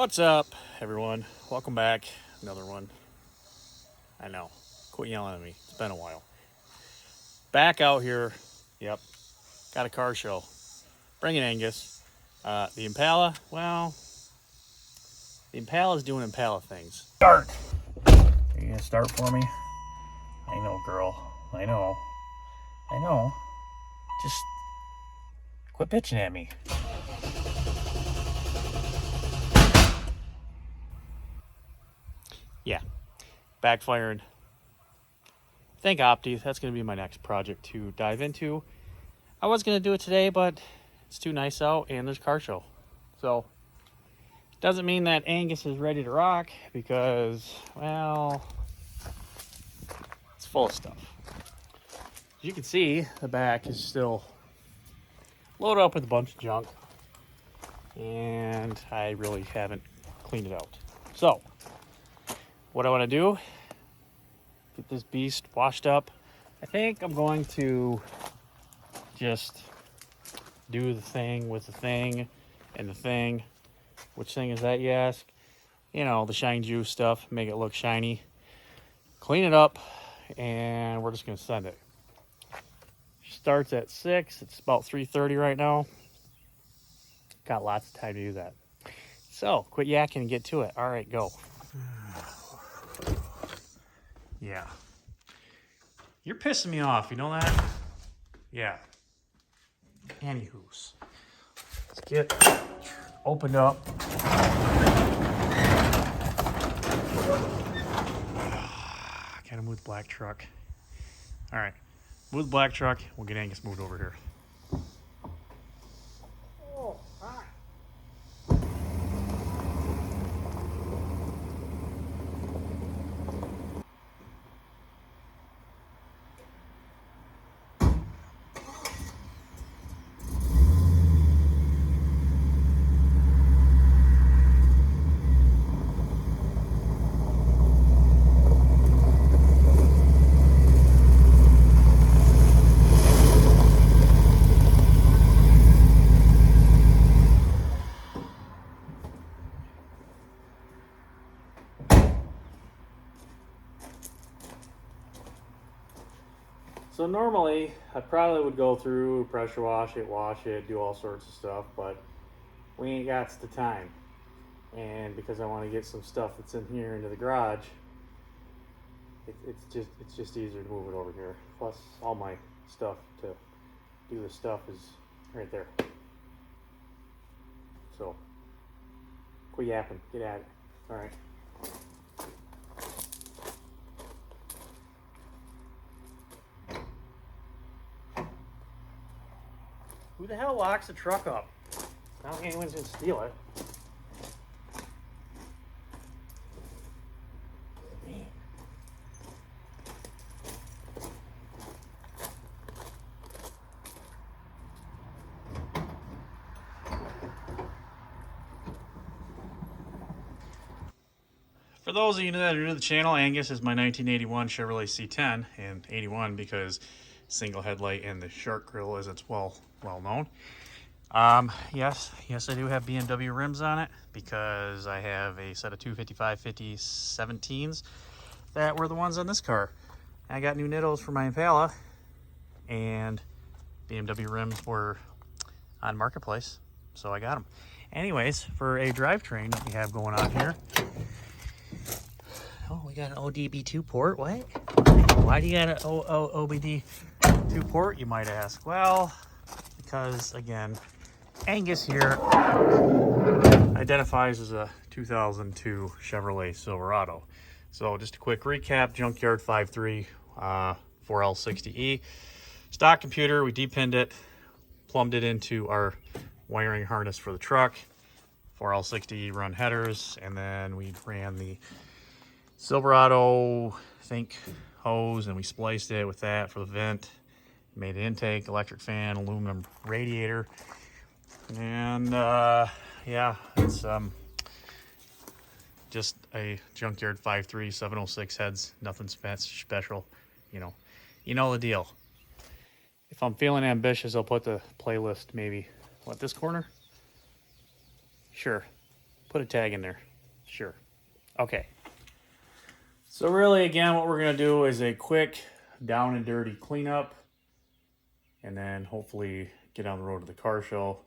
What's up, everyone? Welcome back. Another one. I know. Quit yelling at me. It's been a while. Back out here. Yep. Got a car show. Bring it, Angus. The Impala. Well, the Impala's doing Impala things. Start. Are you gonna start for me? I know, girl. I know. Just quit bitching at me. Yeah. Backfired. Thank Opti. That's going to be my next project to dive into. I was going to do it today, but it's too nice out and there's car show. So, doesn't mean that Angus is ready to rock because, well, it's full of stuff. As you can see, the back is still loaded up with a bunch of junk. And I really haven't cleaned it out. So, what I want to do, get this beast washed up. I think I'm going to just do the thing with the thing and the thing. Which thing is that, you ask? You know, the shine juice stuff, make it look shiny. Clean it up, and we're just going to send it. Starts at 6. It's about 3:30 right now. Got lots of time to do that. So, quit yakking and get to it. All right, go. Yeah. You're pissing me off, you know that? Yeah. Anywho's. Let's get opened up. Gotta move the black truck. All right. Move the black truck. We'll get Angus moved over here. Oh, hi. So normally, I probably would go through, pressure wash it, do all sorts of stuff, but we ain't got the time. And because I want to get some stuff that's in here into the garage, it's just easier to move it over here. Plus, all my stuff to do this stuff is right there. So, quit yapping, get at it. All right. Who the hell locks the truck up? I don't think anyone's gonna steal it. Man. For those of you that are new to the channel, Angus is my 1981 Chevrolet C10, and 81 because single headlight and the shark grille as it's well known. Yes, I do have BMW rims on it because I have a set of 255/50 17s that were the ones on this car. I got new Nittos for my Impala, and BMW rims were on Marketplace, so I got them. Anyways, for a drivetrain that we have going on here, oh, we got an ODB2 port. What? Why do you got an OBD2 port, you might ask? Well, because again, Angus here identifies as a 2002 Chevrolet Silverado. So just a quick recap: junkyard 5.3 4L60E stock computer. We depinned it, plumbed it into our wiring harness for the truck. 4L60E run headers, and then we ran the Silverado, I think, hose, and we spliced it with that for the vent. Made an intake, electric fan, aluminum radiator, and yeah, it's just a junkyard 5.3 706 heads, nothing special, you know the deal. If I'm feeling ambitious, I'll put the playlist maybe, what, this corner? Sure, Put a tag in there. Sure. Okay. So really, again, what we're going to do is a quick down and dirty cleanup. And then hopefully get on the road to the car show.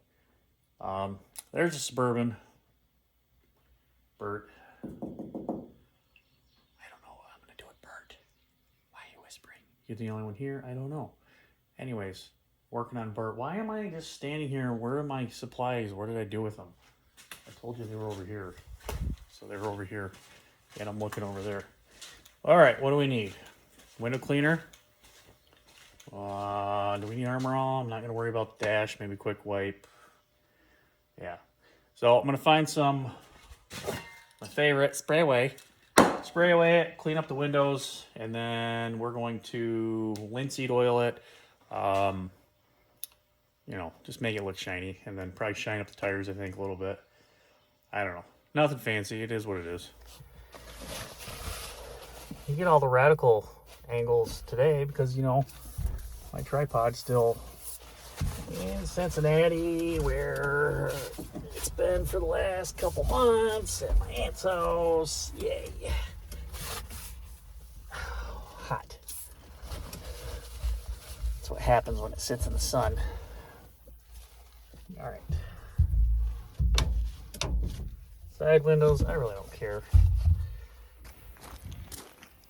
There's a Suburban. Bert. I don't know what I'm going to do with Bert. Why are you whispering? You're the only one here? I don't know. Anyways, working on Bert. Why am I just standing here? Where are my supplies? What did I do with them? I told you they were over here. So they were over here. And I'm looking over there. All right, what do we need? Window cleaner. Do we need Armor All? I'm not going to worry about dash. Maybe quick wipe. Yeah. So I'm going to find some, my favorite, spray away. Spray away it, clean up the windows, and then we're going to linseed oil it. You know, just make it look shiny, and then probably shine up the tires, I think, a little bit. I don't know. Nothing fancy. It is what it is. You get all the radical angles today because, you know, my tripod's still in Cincinnati, where it's been for the last couple months at my aunt's house. Yay. Hot. That's what happens when it sits in the sun. All right. Side windows, I really don't care.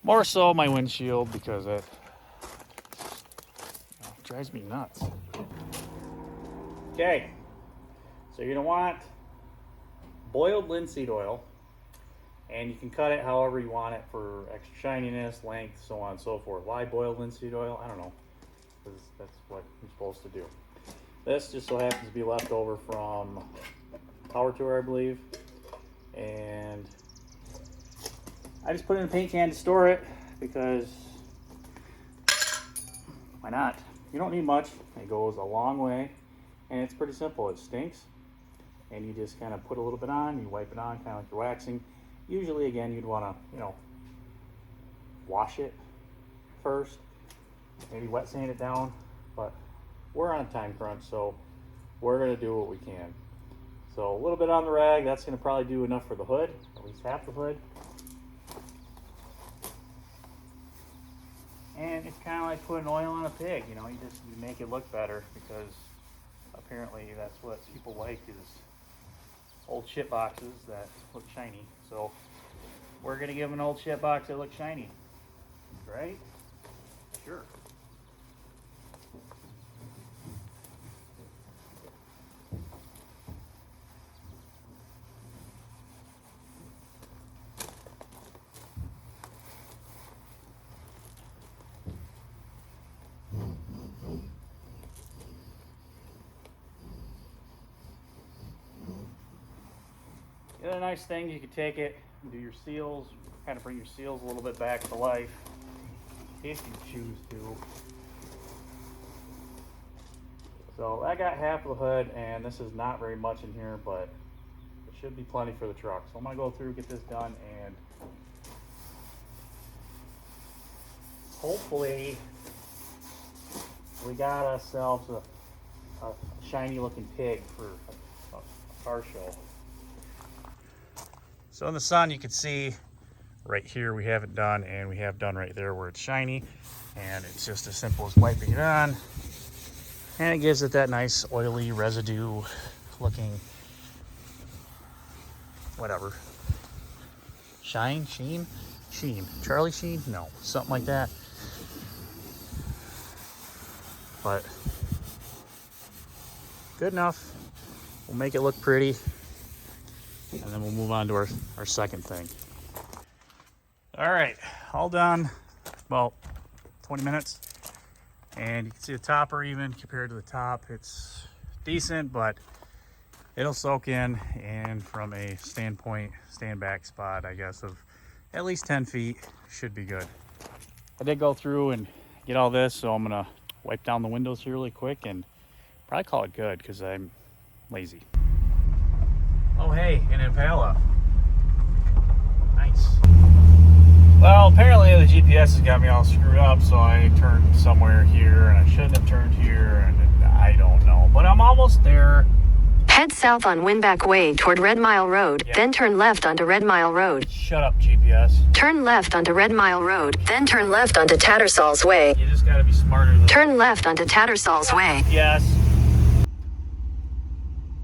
More so my windshield, because it drives me nuts. Okay, so you're gonna want boiled linseed oil, and you can cut it however you want it for extra shininess, length, so on and so forth. Why boiled linseed oil? I don't know, because that's what you're supposed to do. This just so happens to be left over from Power Tour, I believe, and I just put it in a paint can to store it, because why not? You don't need much. It goes a long way, and it's pretty simple. It stinks, and you just kind of put a little bit on, you wipe it on, kind of like you're waxing. Usually, again, you'd want to, you know, wash it first, maybe wet sand it down, but we're on a time crunch, so we're going to do what we can. So a little bit on the rag, that's going to probably do enough for the hood, at least half the hood. And it's kind of like putting oil on a pig, you know, you make it look better, because apparently that's what people like, is old shit boxes that look shiny. So we're going to give them an old shit box that looks shiny, right? Sure. The other nice thing, you can take it and do your seals, kind of bring your seals a little bit back to life, if you choose to. So I got half of the hood, and this is not very much in here, but it should be plenty for the truck. So I'm going to go through, get this done, and hopefully we got ourselves a shiny looking pig for a car show. So in the sun, you can see right here we have it done, and we have done right there where it's shiny, and it's just as simple as wiping it on, and it gives it that nice oily residue looking, whatever, shine, sheen, Charlie Sheen, no, something like that. But good enough. We'll make it look pretty, and then we'll move on to our second thing. All right, all done, about 20 minutes. And you can see the topper, even compared to the top, it's decent, but it'll soak in. And from a stand back spot, I guess, of at least 10 feet, should be good. I did go through and get all this, so I'm gonna wipe down the windows here really quick and probably call it good, because I'm lazy. Oh hey, an Impala. Nice. Well, apparently the GPS has got me all screwed up, so I turned somewhere here, and I shouldn't have turned here, and I don't know. But I'm almost there. Head south on Winback Way toward Red Mile Road, then turn left onto Red Mile Road. Shut up, GPS. Turn left onto Red Mile Road, then turn left onto Tattersall's Way. You just gotta be smarter than Turn left onto Tattersall's Way. Yes.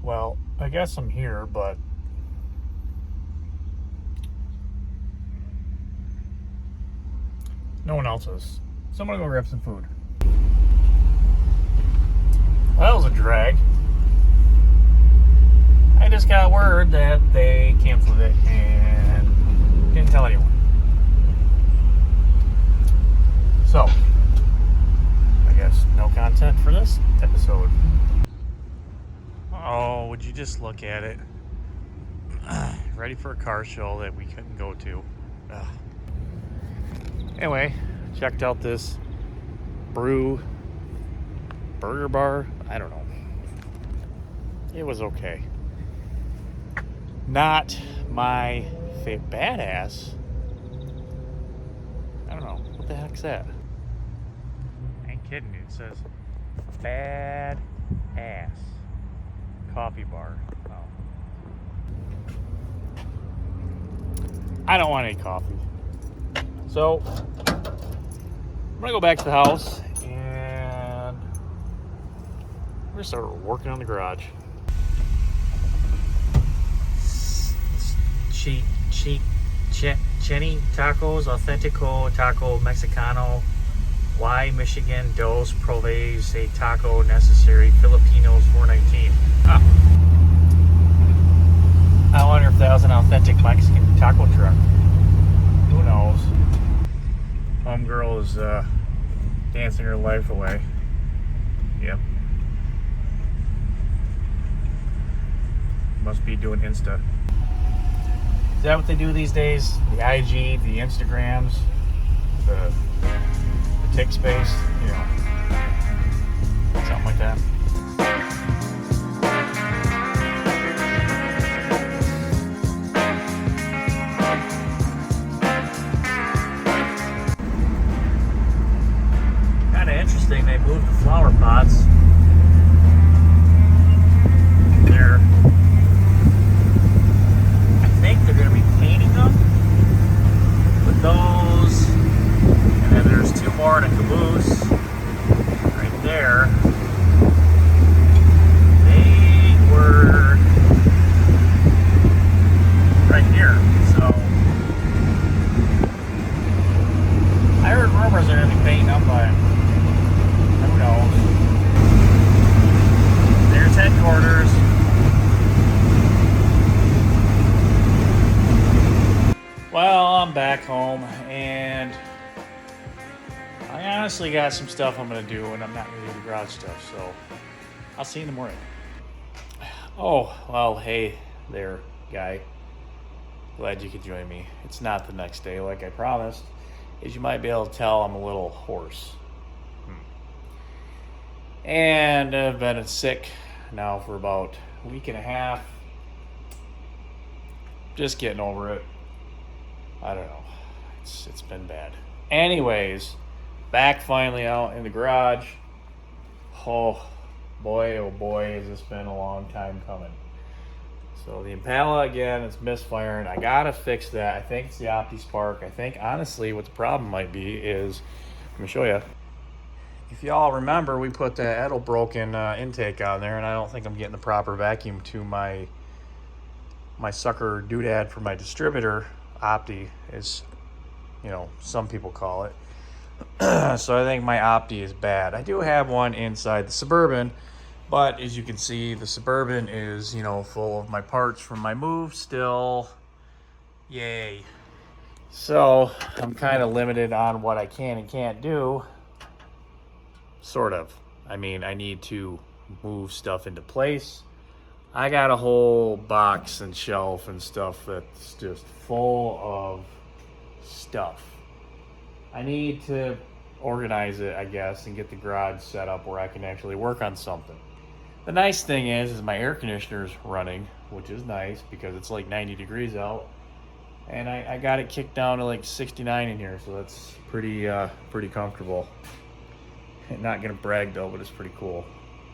Well, I guess I'm here, but no one else is. So I'm gonna go grab some food. Well, that was a drag. I just got word that they canceled it and didn't tell anyone. So, I guess no content for this episode. Oh, would you just look at it? Ready for a car show that we couldn't go to. Ugh. Anyway, checked out this burger bar. I don't know. It was okay. Not my favorite. Badass. I don't know. What the heck's that? I ain't kidding you. It says bad ass coffee bar. Oh. I don't want any coffee. So I'm gonna go back to the house and we're gonna start working on the garage. Chenny tacos, authentico taco mexicano, Y Michigan dos proves a taco necessary Filipinos 419. Ah. I wonder if that was an authentic Mexican taco truck. Who knows? Homegirl is dancing her life away. Yep. Must be doing Insta. Is that what they do these days? The IG, the Instagrams, the tick space, you know, something like that. Kind of interesting, they moved the flower pots. There. They're going to be painting them with those, and then there's two more in a caboose right there. They were right here, so I heard rumors they're going to be painting them, but who knows. There's headquarters. Well, I'm back home, and I honestly got some stuff I'm going to do, and I'm not going to do the garage stuff, so I'll see you in the morning. Oh, well, hey there, guy. Glad you could join me. It's not the next day like I promised. As you might be able to tell, I'm a little hoarse. And I've been sick now for about a week and a half. Just getting over it. I don't know. It's been bad. Anyways, back finally out in the garage. Oh boy, has this been a long time coming. So the Impala again, it's misfiring. I gotta fix that. I think it's the Opti spark. I think honestly what the problem might be is, let me show you. If y'all remember, we put the Edelbroken intake on there, and I don't think I'm getting the proper vacuum to my sucker doodad for my distributor. Opti is, you know, some people call it. So I think my Opti is bad. I do have one inside the Suburban, but as you can see, the Suburban is, you know, full of my parts from my move still. Yay. So I'm kind of limited on what I can and can't do. Sort of. I mean, I need to move stuff into place. I got a whole box and shelf and stuff that's just full of stuff. I need to organize it, I guess, and get the garage set up where I can actually work on something. The nice thing is my air conditioner's running, which is nice because it's like 90 degrees out. And I got it kicked down to like 69 in here, so that's pretty comfortable. Not gonna brag though, but it's pretty cool.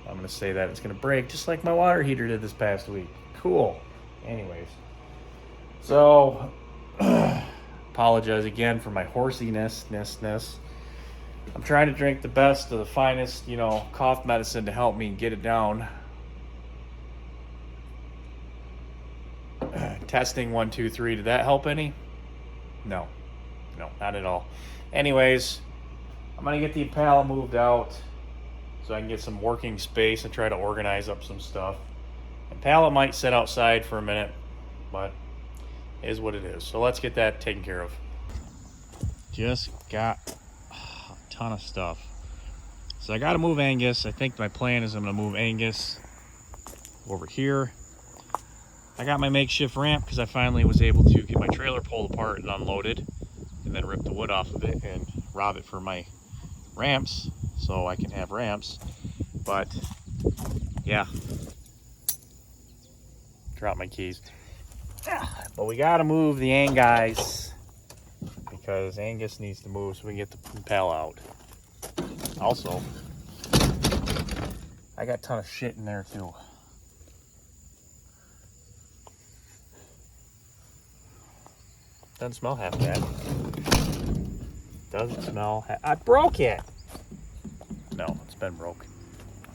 I'm gonna say that it's gonna break just like my water heater did this past week. Cool. Anyways, so apologize again for my horsiness. I'm trying to drink the best of the finest, cough medicine to help me get it down. Testing 1, 2, 3. Did that help any? No, not at all. Anyways, I'm gonna get the Impala moved out so I can get some working space and try to organize up some stuff. Impala might sit outside for a minute, but it is what it is. So let's get that taken care of. Just got a ton of stuff. So I got to move Angus. I think my plan is I'm going to move Angus over here. I got my makeshift ramp because I finally was able to get my trailer pulled apart and unloaded, and then rip the wood off of it and rob it for my ramps so I can have ramps. But yeah, drop my keys. But we got to move the Angus because Angus needs to move so we can get the Impala out. Also, I got a ton of shit in there too. Doesn't smell half bad. Doesn't smell I broke it! No, it's been broke.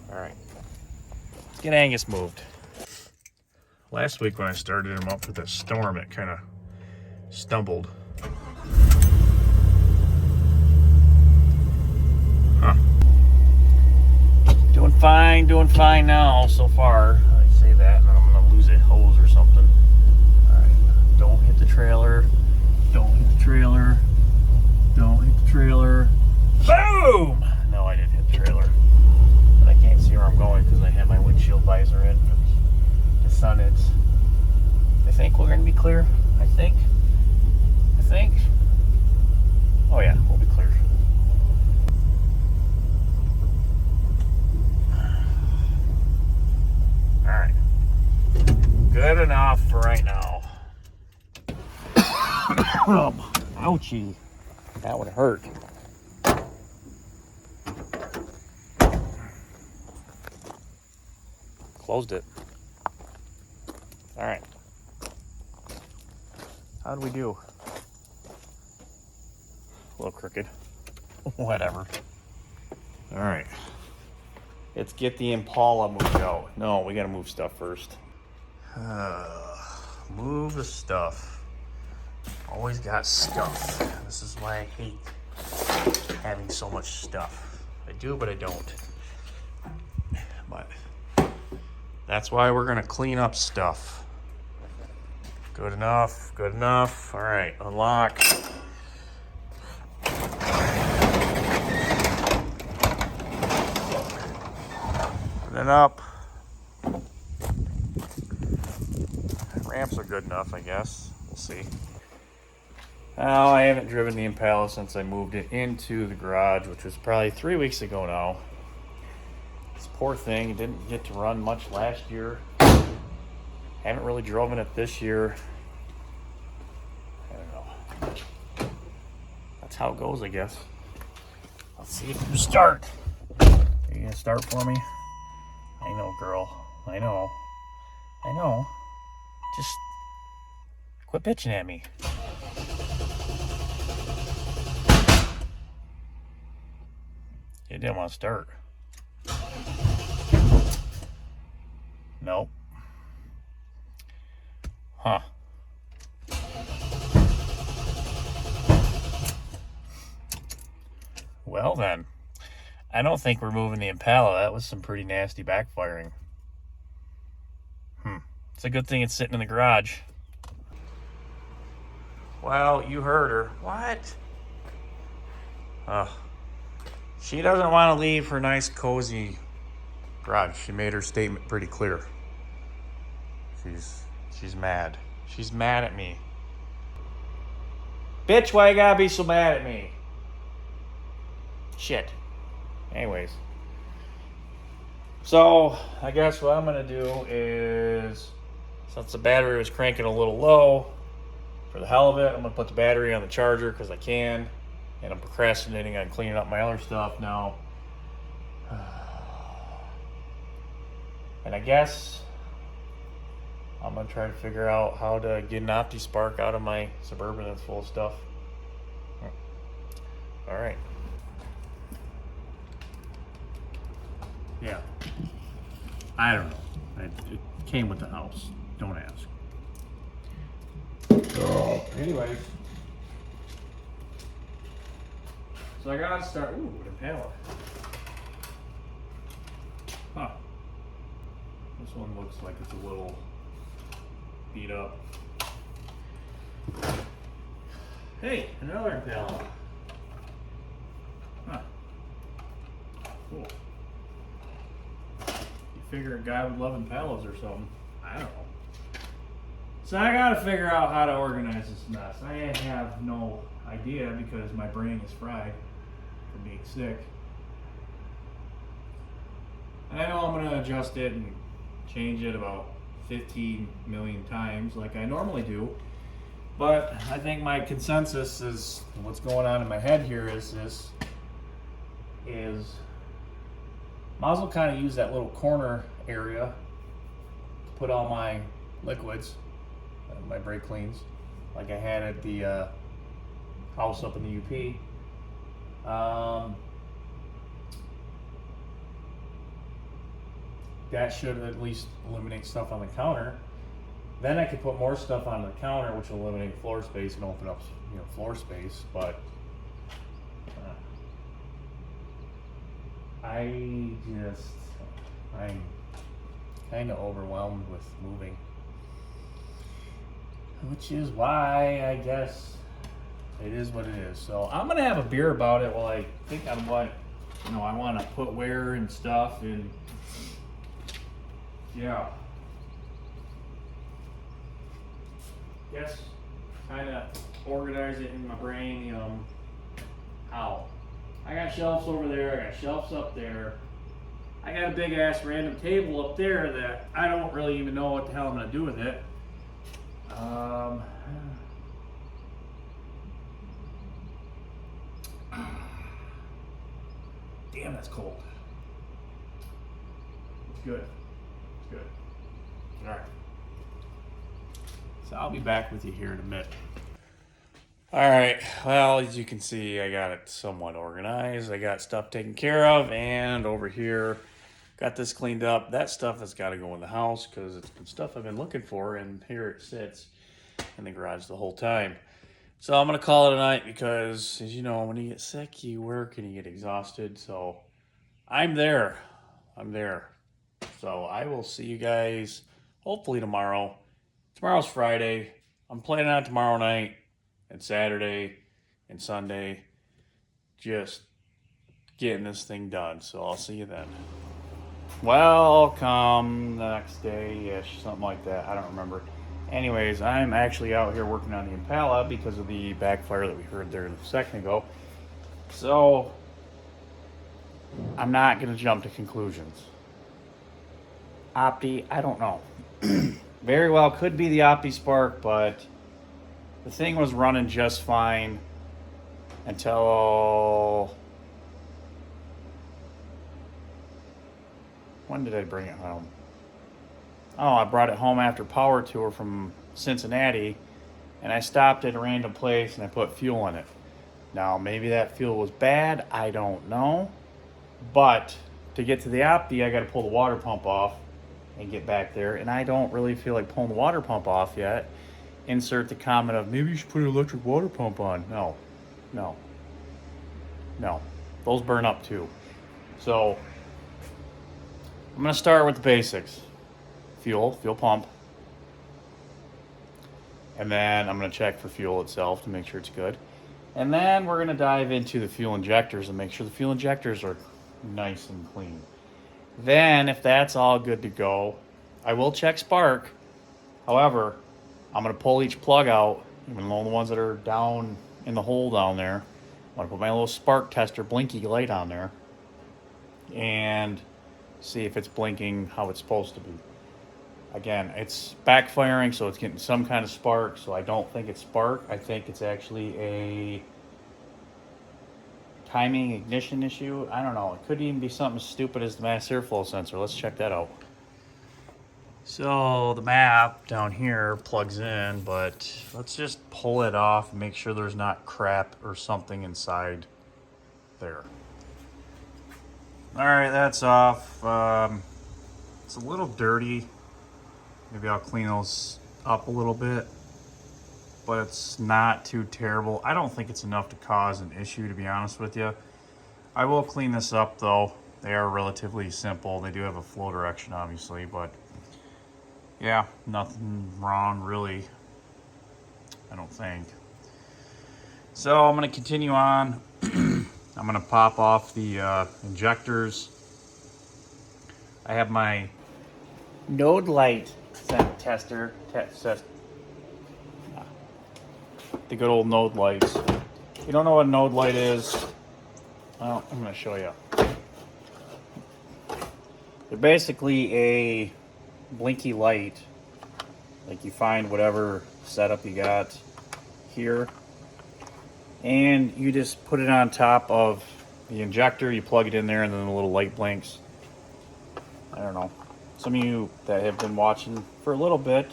Alright. Let's get Angus moved. Last week when I started him up with that storm, it kind of stumbled. Huh. Doing fine now so far. I say that and then I'm going to lose a hose or something. Alright, don't hit the trailer. Don't hit the trailer. Don't hit the trailer. Boom! No, I didn't hit the trailer. But I can't see where I'm going because I have my windshield visor in. The sun is. I think we're going to be clear. I think. Oh yeah, we'll be clear. Alright. Good enough for right now. Ouchie. That would hurt. Closed it. Alright. How'd we do? A little crooked. Whatever. Alright. Let's get the Impala moved out. No, we gotta move stuff first. Move the stuff. Always got stuff. This is why I hate having so much stuff. I do, but I don't. But that's why we're gonna clean up stuff. Good enough, good enough. All right, unlock. And then up. Ramps are good enough, I guess. We'll see. Now, I haven't driven the Impala since I moved it into the garage, which was probably 3 weeks ago now. This poor thing, it didn't get to run much last year. Haven't really driven it this year. I don't know. That's how it goes, I guess. Let's see if you start. Are you gonna start for me? I know, girl. I know. Just quit bitching at me. It didn't want to start. Nope. Huh. Well then, I don't think we're moving the Impala. That was some pretty nasty backfiring. It's a good thing it's sitting in the garage. Well, you heard her. What? She doesn't want to leave her nice, cozy garage. She made her statement pretty clear. She's mad. She's mad at me. Bitch, why you gotta be so mad at me? Shit. Anyways. So, I guess what I'm gonna do is, since the battery was cranking a little low, for the hell of it, I'm gonna put the battery on the charger because I can. And I'm procrastinating on cleaning up my other stuff now. And I guess I'm gonna try to figure out how to get an Opti spark out of my Suburban that's full of stuff. All right. Yeah. I don't know. It came with the house. Don't ask. Anyways. So I gotta start. Ooh, an Impala. Huh. This one looks like it's a little beat up. Hey, another Impala. Huh. Cool. You figure a guy would love Impalas or something. I don't know. So I gotta figure out how to organize this mess. I have no idea because my brain is fried from being sick. I know I'm gonna adjust it and change it about 15 million times like I normally do. But I think my consensus is what's going on in my head here is might as well kind of use that little corner area to put all my liquids, my brake cleans, like I had at the house up in the UP. That should at least eliminate stuff on the counter. Then I could put more stuff on the counter, which will eliminate floor space and open up, floor space. But I'm kind of overwhelmed with moving, which is why I guess it is what it is. So I'm gonna have a beer about it while I think on what I want to put where and stuff, and yeah. Guess kind of organize it in my brain, how. I got shelves over there, I got shelves up there. I got a big ass random table up there that I don't really even know what the hell I'm gonna do with it. Damn, that's cold. It's good. It's good. All right. So I'll be back with you here in a minute. All right, well, as you can see, I got it somewhat organized. I got stuff taken care of, and over here, got this cleaned up. That stuff has got to go in the house because it's been stuff I've been looking for, and here it sits in the garage the whole time. So I'm going to call it a night because, as you know, when you get sick, you work and you get exhausted. So I'm there. So I will see you guys hopefully tomorrow. Tomorrow's Friday. I'm planning on tomorrow night and Saturday and Sunday just getting this thing done. So I'll see you then. Welcome the next day-ish, something like that. I don't remember. Anyways, I'm actually out here working on the Impala because of the backfire that we heard there a second ago. So I'm not going to jump to conclusions. Opti, I don't know. Very well could be the Opti spark, but the thing was running just fine until... When did I bring it home? Oh, I brought it home after power tour from Cincinnati, and I stopped at a random place and I put fuel in it. Now, maybe that fuel was bad, I don't know. But to get to the Opti, I got to pull the water pump off and get back there, and I don't really feel like pulling the water pump off yet. Insert the comment of, maybe you should put an electric water pump on. No. Those burn up too. So, I'm going to start with the basics. Fuel pump. And then I'm going to check for fuel itself to make sure it's good. And then we're going to dive into the fuel injectors and make sure the fuel injectors are nice and clean. Then, if that's all good to go, I will check spark. However, I'm going to pull each plug out, even though the ones that are down in the hole down there. I'm going to put my little spark tester blinky light on there and see if it's blinking how it's supposed to be. Again, it's backfiring, so it's getting some kind of spark, so I don't think it's spark. I think it's actually a timing ignition issue. I don't know. It could even be something stupid as the mass airflow sensor. Let's check that out. So the map down here plugs in, but let's just pull it off and make sure there's not crap or something inside there. All right, that's off. It's a little dirty. Maybe I'll clean those up a little bit, but it's not too terrible. I don't think it's enough to cause an issue, to be honest with you. I will clean this up though. They are relatively simple. They do have a flow direction, obviously, but yeah, nothing wrong really, I don't think. So I'm gonna continue on. I'm gonna pop off the injectors. I have my node light tester, the good old node lights. If you don't know what a node light is, well, I'm gonna show you. They're basically a blinky light, like you find whatever setup you got here, and you just put it on top of the injector, you plug it in there, and then the little light blinks. I don't know, some of you that have been watching for a little bit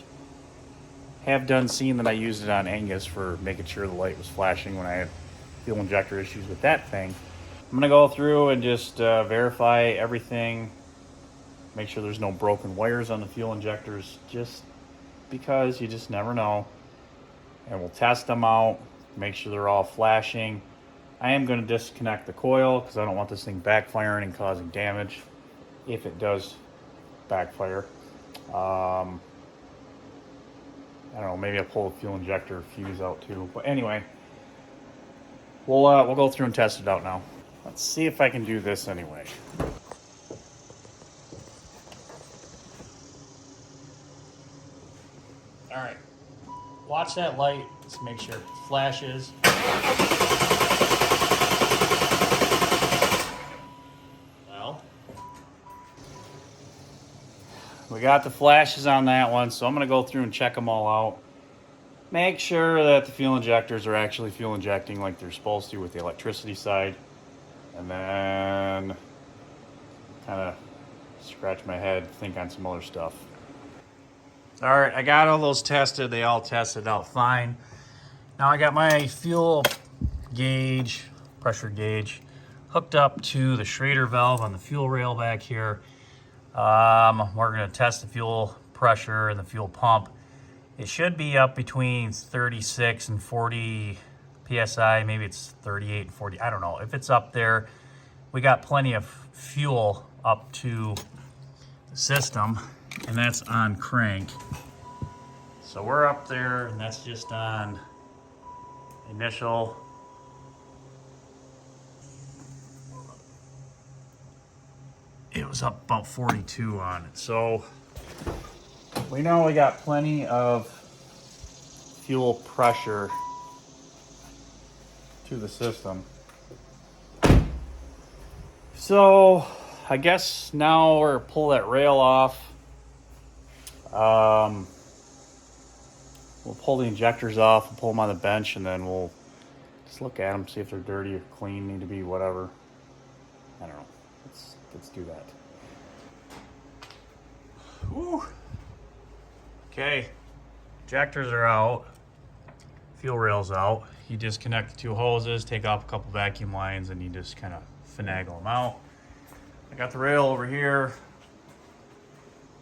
have done seen that I used it on Angus for making sure the light was flashing when I had fuel injector issues with that thing. I'm gonna go through and just verify everything, make sure there's no broken wires on the fuel injectors, just because you just never know. And we'll test them out, make sure they're all flashing. I am going to disconnect the coil because I don't want this thing backfiring and causing damage if it does backfire. I don't know, maybe I'll pull the fuel injector fuse out too. But anyway, we'll go through and test it out now. Let's see if I can do this anyway. All right, watch that light. Let's make sure it flashes. Well, we got the flashes on that one, so I'm gonna go through and check them all out. Make sure that the fuel injectors are actually fuel injecting like they're supposed to with the electricity side. And then kind of scratch my head, think on some other stuff. All right, I got all those tested. They all tested out fine. Now I got my fuel gauge, pressure gauge, hooked up to the Schrader valve on the fuel rail back here. We're gonna test the fuel pressure and the fuel pump. It should be up between 36 and 40 PSI, maybe it's 38 and 40, I don't know. If it's up there, we got plenty of fuel up to the system, and that's on crank. So we're up there, and that's just on initial. It was up about 42 on it. So we know we got plenty of fuel pressure to the system. So I guess now we're pull that rail off. We'll pull the injectors off, we'll pull them on the bench, and then we'll just look at them, see if they're dirty or clean, need to be whatever. I don't know. Let's do that. Whew. Okay, injectors are out, fuel rail's out. You disconnect the two hoses, take off a couple vacuum lines, and you just kind of finagle them out. I got the rail over here.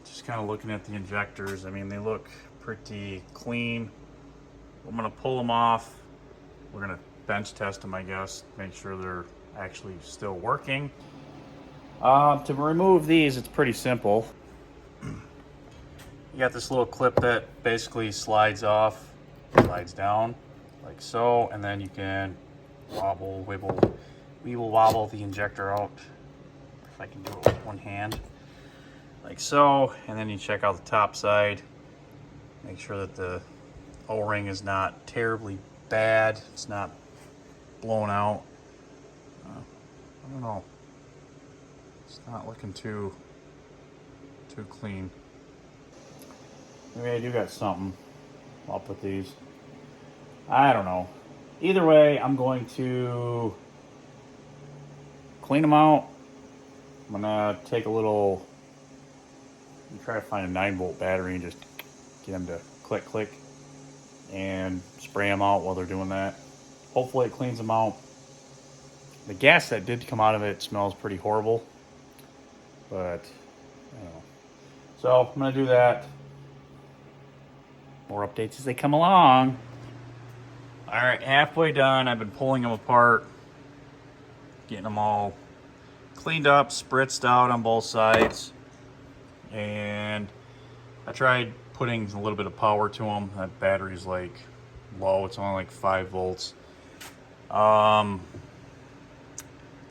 Just kind of looking at the injectors. I mean, they look pretty clean. I'm gonna pull them off. We're gonna bench test them, I guess, make sure they're actually still working. To remove these, it's pretty simple. You got this little clip that basically slides off, slides down, like so, and then you can wobble, weeble wobble the injector out. If I can do it with one hand, like so, and then you check out the top side. Make sure that the O-ring is not terribly bad. It's not blown out. I don't know. It's not looking too clean. Maybe I do got something. I'll put these. I don't know. Either way, I'm going to clean them out. I'm gonna take a little You try to find a 9-volt battery and just get them to click, click, and spray them out while they're doing that. Hopefully it cleans them out. The gas that did come out of it smells pretty horrible, but I don't know. So I'm gonna do that. More updates as they come along. All right, halfway done. I've been pulling them apart, getting them all cleaned up, spritzed out on both sides, and I tried putting a little bit of power to them. That battery's like low, it's only like 5 volts. I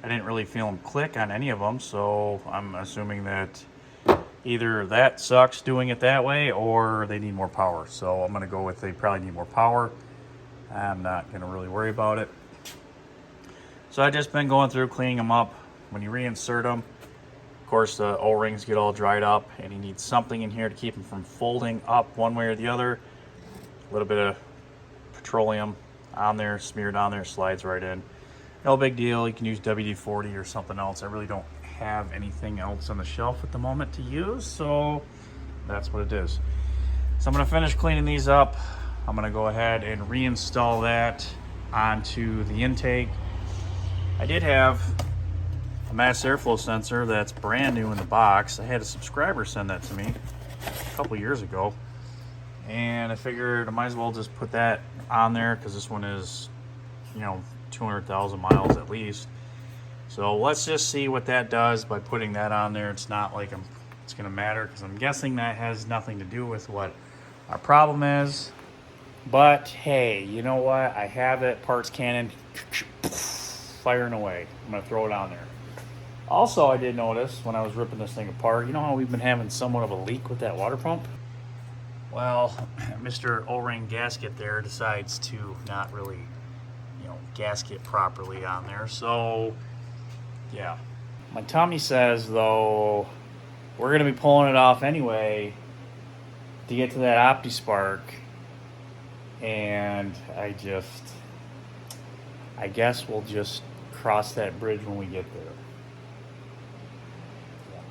didn't really feel them click on any of them, so I'm assuming that either that sucks doing it that way or they need more power. So I'm gonna go with they probably need more power. I'm not gonna really worry about it. So I've just been going through cleaning them up. When you reinsert them, of course the O-rings get all dried up and you need something in here to keep them from folding up one way or the other. A little bit of petroleum on there, smeared on there, slides right in. No big deal. You can use WD-40 or something else. I really don't have anything else on the shelf at the moment to use, so that's what it is. So I'm going to finish cleaning these up. I'm going to go ahead and reinstall that onto the intake. I did have a mass airflow sensor that's brand new in the box. I had a subscriber send that to me a couple years ago, and I figured I might as well just put that on there because this one is, you know, 200,000 miles at least. So let's just see what that does by putting that on there. It's not like it's going to matter because I'm guessing that has nothing to do with what our problem is. But hey, you know what? I have it, parts cannon, firing away. I'm going to throw it on there. Also, I did notice when I was ripping this thing apart, you know how we've been having somewhat of a leak with that water pump? Well, Mr. O-ring gasket there decides to not really, you know, gasket properly on there. So, yeah. My tummy says, though, we're going to be pulling it off anyway to get to that Opti spark. And I guess we'll just cross that bridge when we get there. Yeah.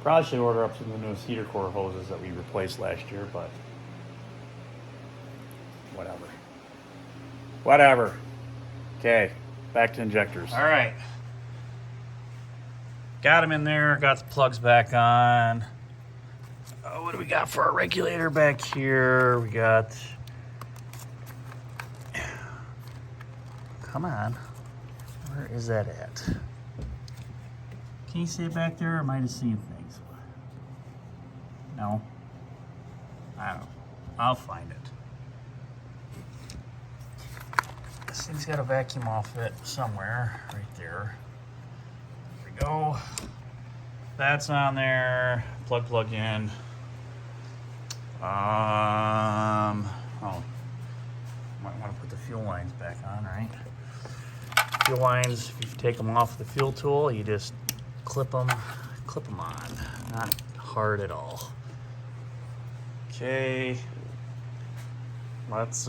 Probably should order up some of the newest heater core hoses that we replaced last year, but whatever. Whatever. Okay, back to injectors. All right. Got them in there, got the plugs back on. What do we got for our regulator back here? We got, come on, where is that at? Can you see it back there, or am I just seeing things? No? I don't know. I'll find it. This thing's got a vacuum off it somewhere, right there. There we go. That's on there. Plug in. Oh, might want to put the fuel lines back on, right? Fuel lines, if you take them off the fuel tool, you just clip them on. Not hard at all. Okay. Let's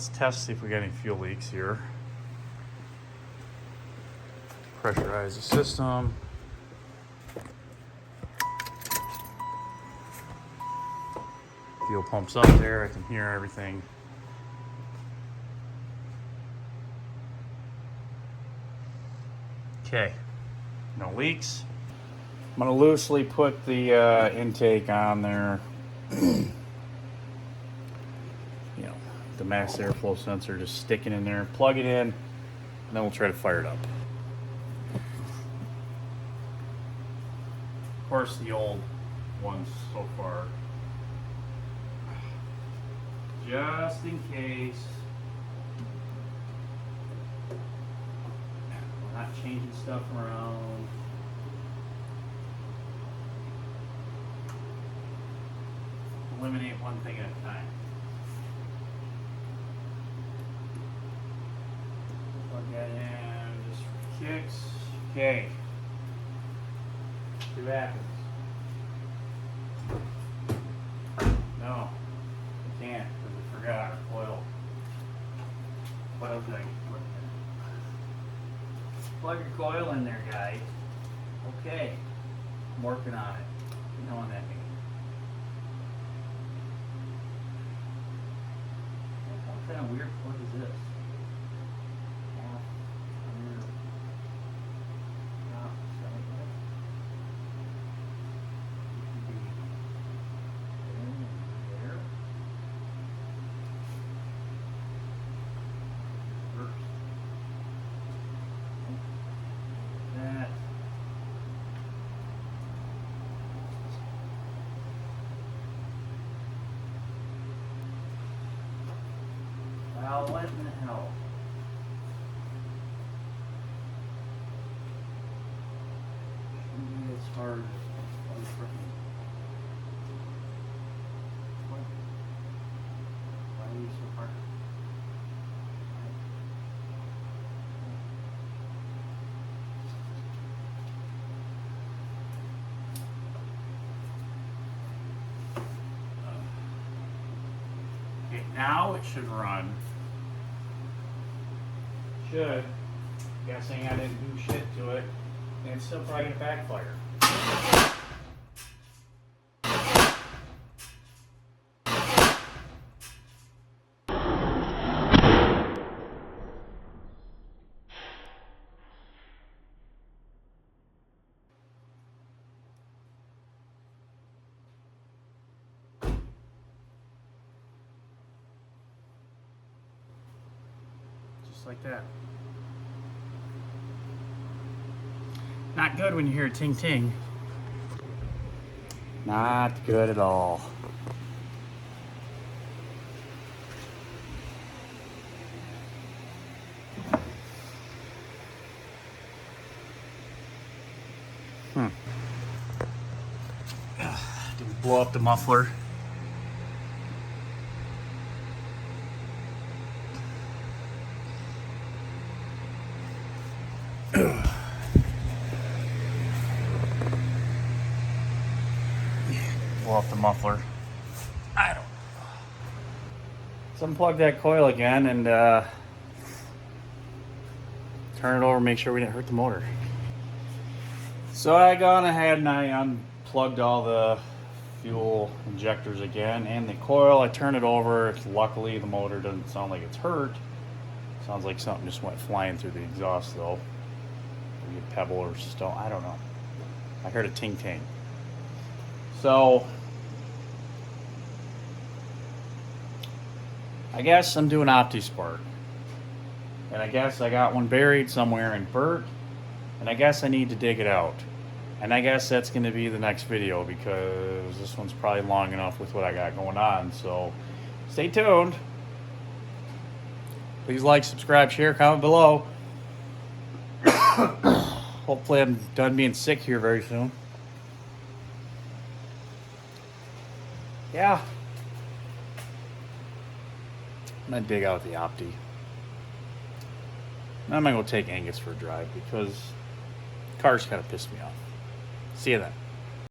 test, see if we got any fuel leaks here. Pressurize the system. Fuel pumps up there, I can hear everything. Okay, no leaks. I'm gonna loosely put the intake on there. You know, the mass airflow sensor just sticking in there, plug it in, and then we'll try to fire it up. Of course, the old ones so far. Just in case. We're not changing stuff around. Eliminate one thing at a time. Plug that in just for kicks. Okay. See what happens. No, we can't because we forgot our coil thing. Plug your coil in there, guys. Okay. I'm working on it. You know what that means. What kind of weird plug is this? Half, under, top, side, left. It should be there and there. Reverse. That. Well, what in the hell? Maybe it's hard. What? Why are you so hard? Okay, now it should run. Should. Guessing I didn't do shit to it. And it's still probably gonna backfire. Just like that. Not good when you hear a ting ting. Not good at all. Did we blow up the muffler? Blow up the muffler. I don't know. Let's unplug that coil again and turn it over, make sure we didn't hurt the motor. So I gone ahead and I unplugged all the fuel injectors again and the coil. I turned it over. Luckily the motor doesn't sound like it's hurt. Sounds like something just went flying through the exhaust though. Maybe a pebble or stone. I don't know. I heard a ting ting. So I guess I'm doing Opti Spark. And I guess I got one buried somewhere in Burt. And I guess I need to dig it out. And I guess that's going to be the next video because this one's probably long enough with what I got going on. So stay tuned. Please like, subscribe, share, comment below. Hopefully I'm done being sick here very soon. Yeah. I'm going to dig out the Opti. Now I'm going to go take Angus for a drive because the car's kind of pissed me off. See you then.